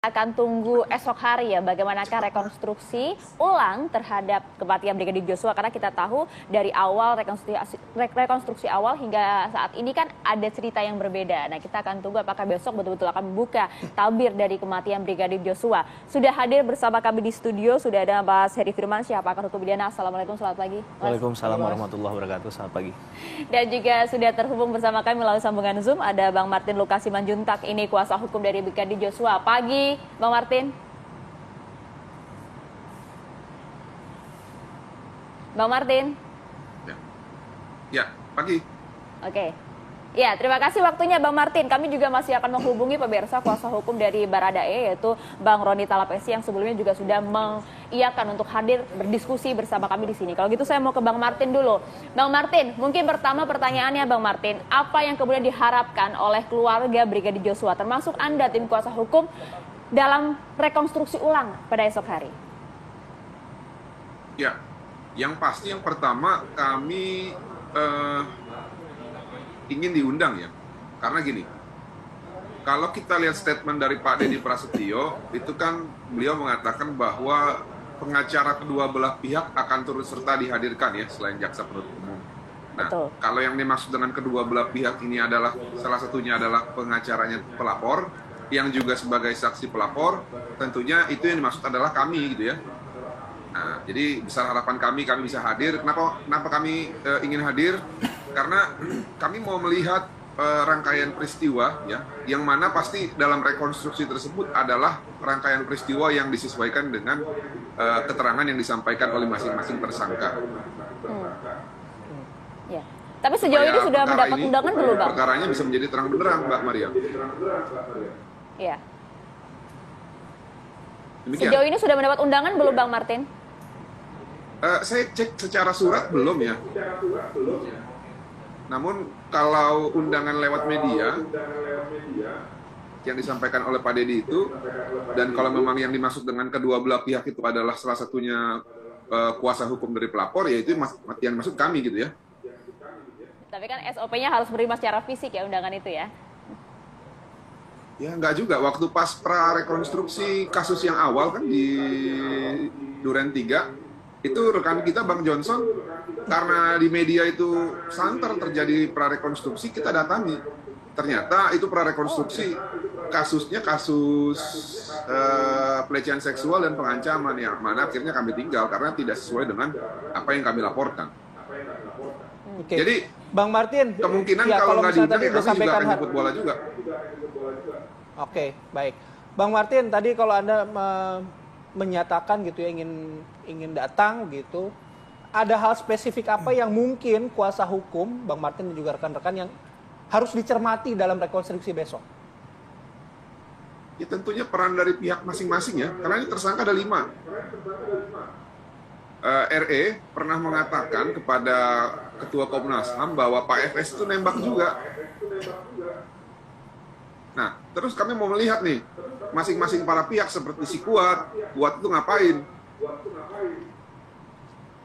Akan tunggu esok hari ya bagaimanakah rekonstruksi ulang terhadap kematian Brigadir Joshua, karena kita tahu dari awal rekonstruksi awal hingga saat ini kan ada cerita yang berbeda. Nah, kita akan tunggu apakah besok betul-betul akan membuka tabir dari kematian Brigadir Joshua. Sudah hadir bersama kami di studio, sudah ada Mas Heri Firmansyah, pakar hukum pidana. Assalamualaikum, selamat pagi. Waalaikumsalam warahmatullahi wabarakatuh, selamat pagi. Dan juga sudah terhubung bersama kami melalui sambungan Zoom ada Bang Martin Lukasi Manjuntak, ini kuasa hukum dari Brigadir Joshua. Pagi Bang Martin. Bang Martin. Ya, pagi. Oke. Ya, terima kasih waktunya Bang Martin. Kami juga masih akan menghubungi pemirsa kuasa hukum dari Baradae, yaitu Bang Roni Talapesi yang sebelumnya juga sudah mengiyakan untuk hadir berdiskusi bersama kami di sini. Kalau gitu saya mau ke Bang Martin dulu. Bang Martin, mungkin pertama pertanyaannya Bang Martin, apa yang kemudian diharapkan oleh keluarga Brigadir Joshua, termasuk Anda tim kuasa hukum, dalam rekonstruksi ulang pada esok hari? Ya, yang pasti yang pertama kami ingin diundang ya, karena gini, kalau kita lihat statement dari Pak Dedi Prasetyo, itu kan beliau mengatakan bahwa pengacara kedua belah pihak akan turut serta dihadirkan ya, selain jaksa penuntut umum. Nah, Betul. kalau yang dimaksud dengan kedua belah pihak ini adalah, salah satunya adalah pengacaranya pelapor, yang juga sebagai saksi pelapor, tentunya itu yang dimaksud adalah kami gitu ya. Nah, jadi besar harapan kami bisa hadir. Kenapa kami ingin hadir? Karena kami mau melihat rangkaian peristiwa ya, yang mana pasti dalam rekonstruksi tersebut adalah rangkaian peristiwa yang disesuaikan dengan keterangan yang disampaikan oleh masing-masing tersangka. Ya. Tapi sejauh ini sudah mendapat undangan belum, Bang? Perkaranya bisa menjadi terang benderang, Mbak Maria. Ya. Demikian. Sejauh ini sudah mendapat undangan belum, Bang Martin? Saya cek secara surat belum ya. Namun kalau undangan lewat media yang disampaikan oleh Pak Dedi itu, dan kalau memang yang dimaksud dengan kedua belah pihak itu adalah salah satunya kuasa hukum dari pelapor, ya itu yang maksud kami gitu ya. Tapi kan SOP-nya harus menerima secara fisik ya undangan itu ya? Ya enggak juga, waktu pas pra-rekonstruksi kasus yang awal kan di Duren 3, itu rekan kita Bang Johnson, karena di media itu santer terjadi pra-rekonstruksi, kita datangi. Ternyata itu pra-rekonstruksi, kasusnya kasus pelecehan seksual dan pengancaman, yang mana akhirnya kami tinggal karena tidak sesuai dengan apa yang kami laporkan. Oke. Jadi Bang Martin, kemungkinan ya, kalau nggak diundang tadi ya kami juga akan jemput bola juga. Oke, baik. Bang Martin, tadi kalau Anda menyatakan gitu ya ingin datang gitu, ada hal spesifik apa yang mungkin kuasa hukum Bang Martin dan juga rekan-rekan yang harus dicermati dalam rekonstruksi besok? Ya tentunya peran dari pihak masing-masing ya, karena ini tersangka ada 5. RE pernah mengatakan kepada Ketua Komnas HAM bahwa Pak FS itu nembak juga. Nah, terus kami mau melihat nih, masing-masing para pihak seperti si Kuat itu ngapain?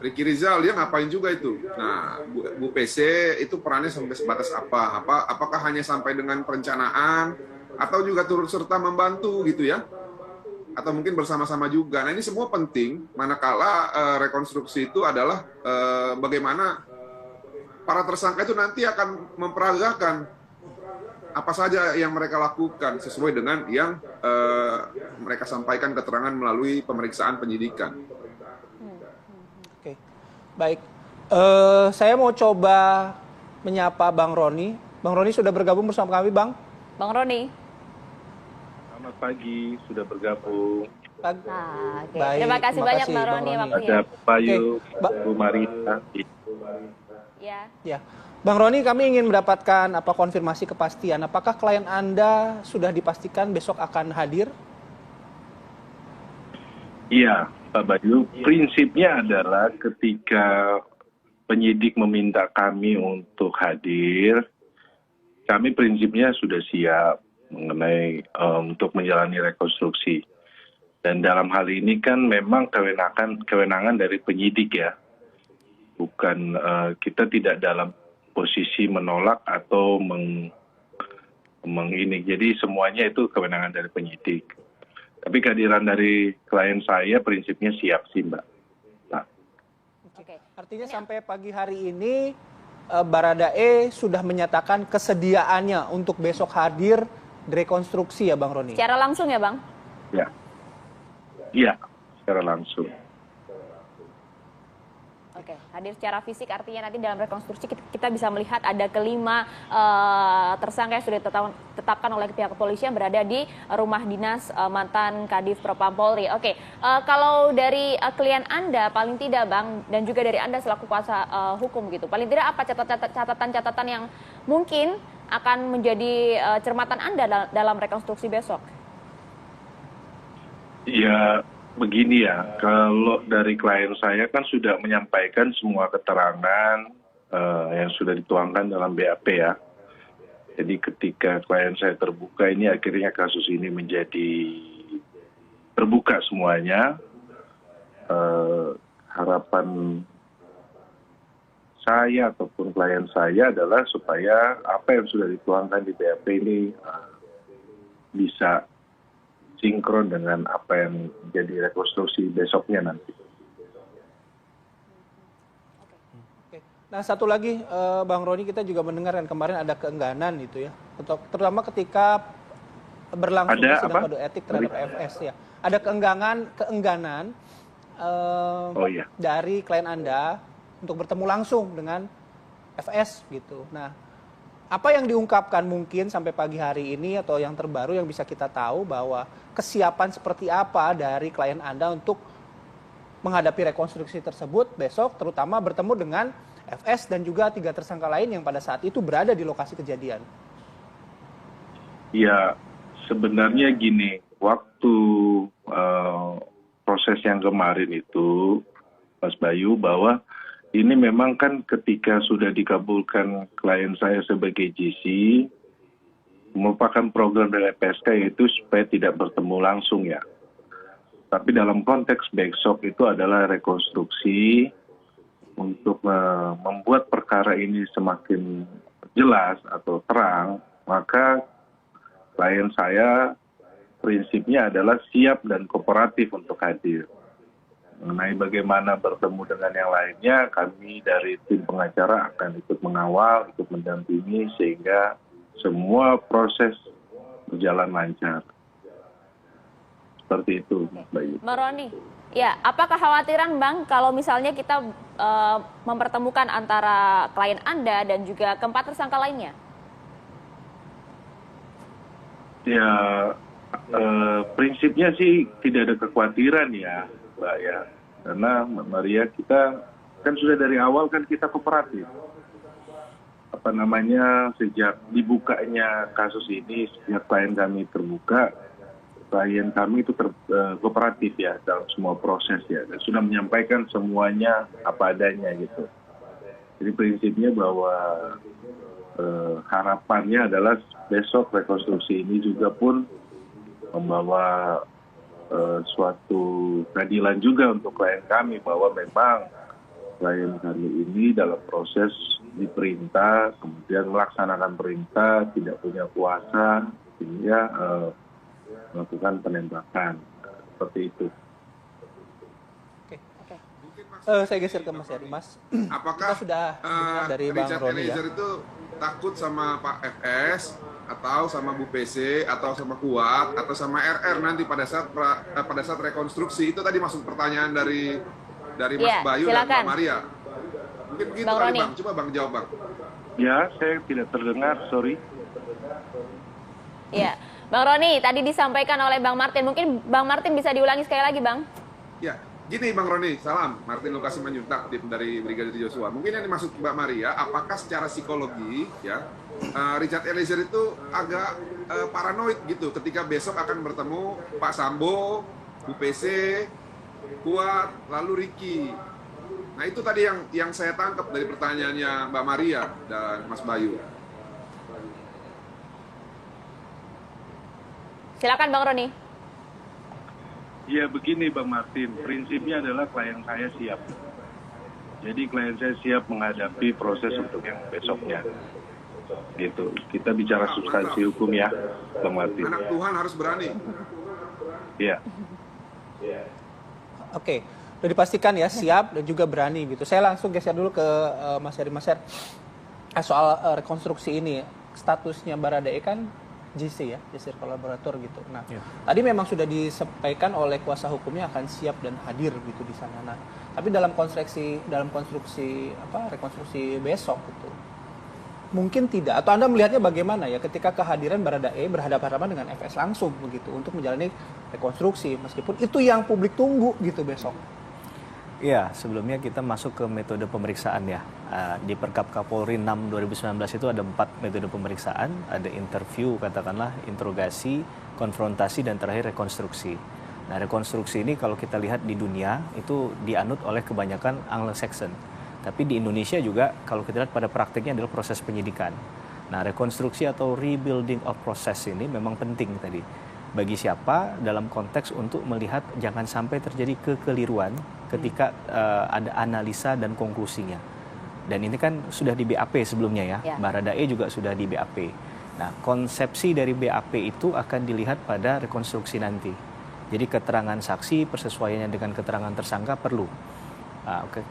Ricky Rizal, dia ngapain juga itu? Nah, Bu PC itu perannya sampai sebatas apa? Apakah hanya sampai dengan perencanaan, atau juga turut serta membantu gitu ya? Atau mungkin bersama-sama juga. Nah, ini semua penting, manakala rekonstruksi itu adalah bagaimana para tersangka itu nanti akan memperagakan apa saja yang mereka lakukan sesuai dengan yang mereka sampaikan keterangan melalui pemeriksaan penyidikan. Oke, baik. Saya mau coba menyapa Bang Roni. Bang Roni sudah bergabung bersama kami, Bang. Bang Roni. Selamat pagi, sudah bergabung. Okay. Baik, Terima kasih banyak Bang Roni waktunya. Ada Bayu, Okay. Bu Marita. Ya. Bang Roni, kami ingin mendapatkan konfirmasi kepastian. Apakah klien Anda sudah dipastikan besok akan hadir? Iya, Pak Bayu. Prinsipnya adalah ketika penyidik meminta kami untuk hadir, kami prinsipnya sudah siap mengenai untuk menjalani rekonstruksi. Dan dalam hal ini kan memang kewenangan dari penyidik ya. Bukan kita tidak dalam posisi menolak atau ini. Jadi semuanya itu kewenangan dari penyidik. Tapi kehadiran dari klien saya prinsipnya siap sih, Mbak. Nah, Oke. Artinya sampai pagi hari ini Baradae sudah menyatakan kesediaannya untuk besok hadir rekonstruksi ya Bang Roni? Secara langsung ya Bang? ya. Iya, secara langsung. Oke, hadir secara fisik artinya nanti dalam rekonstruksi kita bisa melihat ada kelima tersangka yang sudah ditetapkan oleh pihak kepolisian berada di rumah dinas mantan Kadif Propam Polri. Oke, kalau dari klien Anda paling tidak Bang, dan juga dari Anda selaku kuasa hukum gitu, paling tidak apa catatan-catatan yang mungkin akan menjadi cermatan Anda dalam rekonstruksi besok? Ya, begini ya, kalau dari klien saya kan sudah menyampaikan semua keterangan yang sudah dituangkan dalam BAP ya. Jadi ketika klien saya terbuka ini akhirnya kasus ini menjadi terbuka semuanya. Harapan saya ataupun klien saya adalah supaya apa yang sudah dituangkan di BAP ini bisa sinkron dengan apa yang jadi rekonstruksi besoknya nanti. Oke. Nah satu lagi Bang Roni, kita juga mendengar kan kemarin ada keengganan gitu ya, terutama ketika berlangsungnya sidang kode etik terhadap FS ya. Ada keengganan dari klien Anda untuk bertemu langsung dengan FS gitu. Nah, apa yang diungkapkan mungkin sampai pagi hari ini atau yang terbaru yang bisa kita tahu bahwa kesiapan seperti apa dari klien Anda untuk menghadapi rekonstruksi tersebut besok, terutama bertemu dengan FS dan juga 3 tersangka lain yang pada saat itu berada di lokasi kejadian? Ya, sebenarnya gini, waktu proses yang kemarin itu, Mas Bayu, bahwa ini memang kan ketika sudah dikabulkan klien saya sebagai GC, merupakan program dari LPSK yaitu supaya tidak bertemu langsung ya. Tapi dalam konteks besok itu adalah rekonstruksi untuk membuat perkara ini semakin jelas atau terang, maka klien saya prinsipnya adalah siap dan kooperatif untuk hadir. Mengenai bagaimana bertemu dengan yang lainnya, kami dari tim pengacara akan ikut mengawal, ikut mendampingi sehingga semua proses berjalan lancar. Seperti itu, Mbak Yu. Bang Roni, ya, apa kekhawatiran Bang kalau misalnya kita mempertemukan antara klien Anda dan juga keempat tersangka lainnya? Ya, prinsipnya sih tidak ada kekhawatiran ya, Mbak ya. Karena Mbak Maria, kita kan sudah dari awal kan kita kooperatif. Sejak dibukanya kasus ini, sejak klien kami terbuka, klien kami itu kooperatif ya dalam semua proses ya. Dan sudah menyampaikan semuanya apa adanya gitu. Jadi prinsipnya bahwa harapannya adalah besok rekonstruksi ini juga pun membawa suatu keadilan juga untuk klien kami, bahwa memang klien kami ini dalam proses diperintah, kemudian melaksanakan perintah, tidak punya kuasa, sehingga melakukan penembakan. Seperti itu. Saya geser ke Mas Heri, Mas. Apakah kita sudah dengar dari Bang Richard Roni ya? Eliezer itu takut sama Pak FS atau sama Bu PC atau sama Kuat atau sama RR nanti pada saat rekonstruksi? Itu tadi masuk pertanyaan dari Mas Bayu silakan. dan Mbak Maria. Mungkin begitu Bang kali Roni. Bang. Coba Bang jawab Bang. Ya, saya tidak terdengar, sorry. Ya, Bang Roni, tadi disampaikan oleh Bang Martin. Mungkin Bang Martin bisa diulangi sekali lagi, Bang. Ya, gini Bang Roni, salam. Martin Lukasi Manjuntak, tim dari Brigadir Joshua. Mungkin yang dimaksud Mbak Maria, apakah secara psikologi ya Richard Eliezer itu agak paranoid gitu ketika besok akan bertemu Pak Sambo, Bu PC, Kuat, lalu Ricky. Nah itu tadi yang saya tangkap dari pertanyaannya Mbak Maria dan Mas Bayu. Silakan Bang Roni. Ya begini Bang Martin, prinsipnya adalah klien saya siap. Jadi klien saya siap menghadapi proses untuk yang besoknya. Gitu. Kita bicara substansi hukum ya, Bang Martin. Anak Tuhan harus berani. Ya. Oke, udah dipastikan ya siap dan juga berani gitu. Saya langsung geser dulu ke Mas Heri. Mas Heri, soal rekonstruksi ini, statusnya Baradae kan JC ya, Justice Kolaborator gitu. Nah, tadi memang sudah disampaikan oleh kuasa hukumnya akan siap dan hadir gitu di sana. Nah, tapi dalam konstruksi rekonstruksi besok gitu, mungkin tidak. Atau Anda melihatnya bagaimana ya ketika kehadiran Baradae berhadapan-hadapan dengan FS langsung begitu untuk menjalani rekonstruksi, meskipun itu yang publik tunggu gitu besok. Iya, sebelumnya kita masuk ke metode pemeriksaan ya. Di Perkap Kapolri 6 2019 itu ada 4 metode pemeriksaan. Ada interview, katakanlah, interogasi, konfrontasi, dan terakhir rekonstruksi. Nah, rekonstruksi ini kalau kita lihat di dunia itu dianut oleh kebanyakan Anglo-Saxon. Tapi di Indonesia juga kalau kita lihat pada praktiknya adalah proses penyidikan. Nah, rekonstruksi atau rebuilding of process ini memang penting tadi. Bagi siapa dalam konteks untuk melihat jangan sampai terjadi kekeliruan ketika ada analisa dan konklusinya. Dan ini kan sudah di BAP sebelumnya ya. Baradae juga sudah di BAP. Nah, konsepsi dari BAP itu akan dilihat pada rekonstruksi nanti. Jadi keterangan saksi persesuaiannya dengan keterangan tersangka perlu.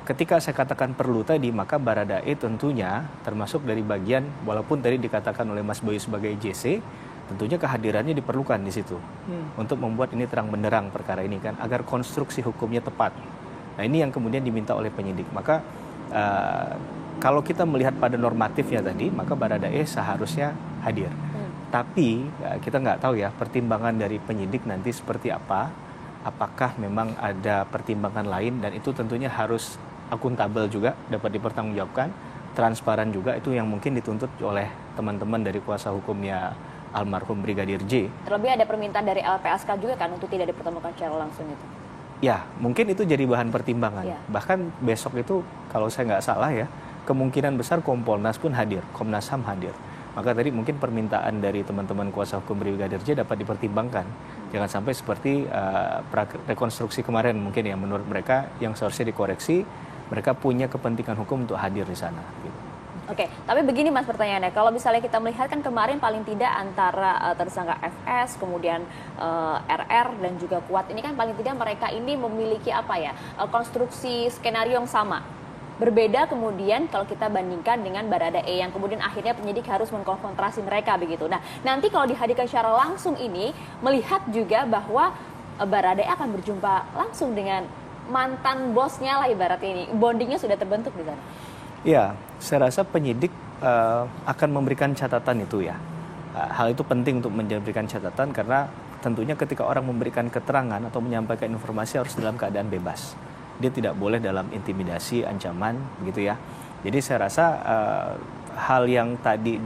Ketika saya katakan perlu tadi, maka Baradae tentunya termasuk dari bagian, walaupun tadi dikatakan oleh Mas Bayu sebagai JC, tentunya kehadirannya diperlukan di situ untuk membuat ini terang benderang perkara ini kan, agar konstruksi hukumnya tepat. Nah, ini yang kemudian diminta oleh penyidik. Maka kalau kita melihat pada normatifnya tadi, maka Baradae seharusnya hadir. Tapi kita nggak tahu ya pertimbangan dari penyidik nanti seperti apa. Apakah memang ada pertimbangan lain, dan itu tentunya harus akuntabel juga, dapat dipertanggungjawabkan, transparan juga, itu yang mungkin dituntut oleh teman-teman dari kuasa hukumnya almarhum Brigadir J. Terlebih ada permintaan dari LPSK juga kan untuk tidak dipertemukan secara langsung itu. Ya, mungkin itu jadi bahan pertimbangan. Bahkan besok itu kalau saya nggak salah ya, kemungkinan besar Kompolnas pun hadir, Komnas HAM hadir. Maka tadi mungkin permintaan dari teman-teman kuasa hukum Brigadir J dapat dipertimbangkan. Jangan sampai seperti rekonstruksi kemarin mungkin ya, menurut mereka yang seharusnya dikoreksi, mereka punya kepentingan hukum untuk hadir di sana. Gitu. Oke, tapi begini Mas pertanyaannya, kalau misalnya kita melihat kan kemarin paling tidak antara tersangka FS, kemudian RR dan juga Kuat, ini kan paling tidak mereka ini memiliki konstruksi skenario yang sama. Berbeda kemudian kalau kita bandingkan dengan Baradae yang kemudian akhirnya penyidik harus mengkonfrontasi mereka begitu. Nah, nanti kalau dihadirkan secara langsung ini, melihat juga bahwa Baradae akan berjumpa langsung dengan mantan bosnya lah ibarat ini. Bondingnya sudah terbentuk di sana. Ya, saya rasa penyidik akan memberikan catatan itu ya. Hal itu penting untuk memberikan catatan karena tentunya ketika orang memberikan keterangan atau menyampaikan informasi harus dalam keadaan bebas. Dia tidak boleh dalam intimidasi, ancaman, begitu ya. Jadi saya rasa hal yang tadi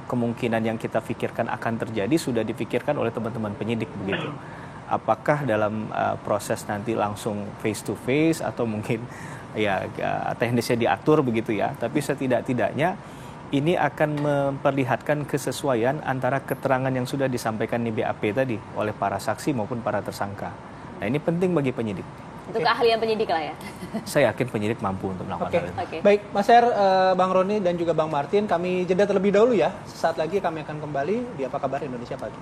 kemungkinan yang kita pikirkan akan terjadi sudah dipikirkan oleh teman-teman penyidik begitu. Apakah dalam proses nanti langsung face to face atau mungkin ya teknisnya diatur begitu ya. Tapi setidak-tidaknya ini akan memperlihatkan kesesuaian antara keterangan yang sudah disampaikan di BAP tadi oleh para saksi maupun para tersangka. Nah, ini penting bagi penyidik. Itu keahlian penyidik lah ya. Saya yakin penyidik mampu untuk melakukan hal itu. Baik, Mas Her, Bang Roni dan juga Bang Martin, kami jeda terlebih dahulu ya. Sesaat lagi kami akan kembali di Apa Kabar Indonesia Pagi.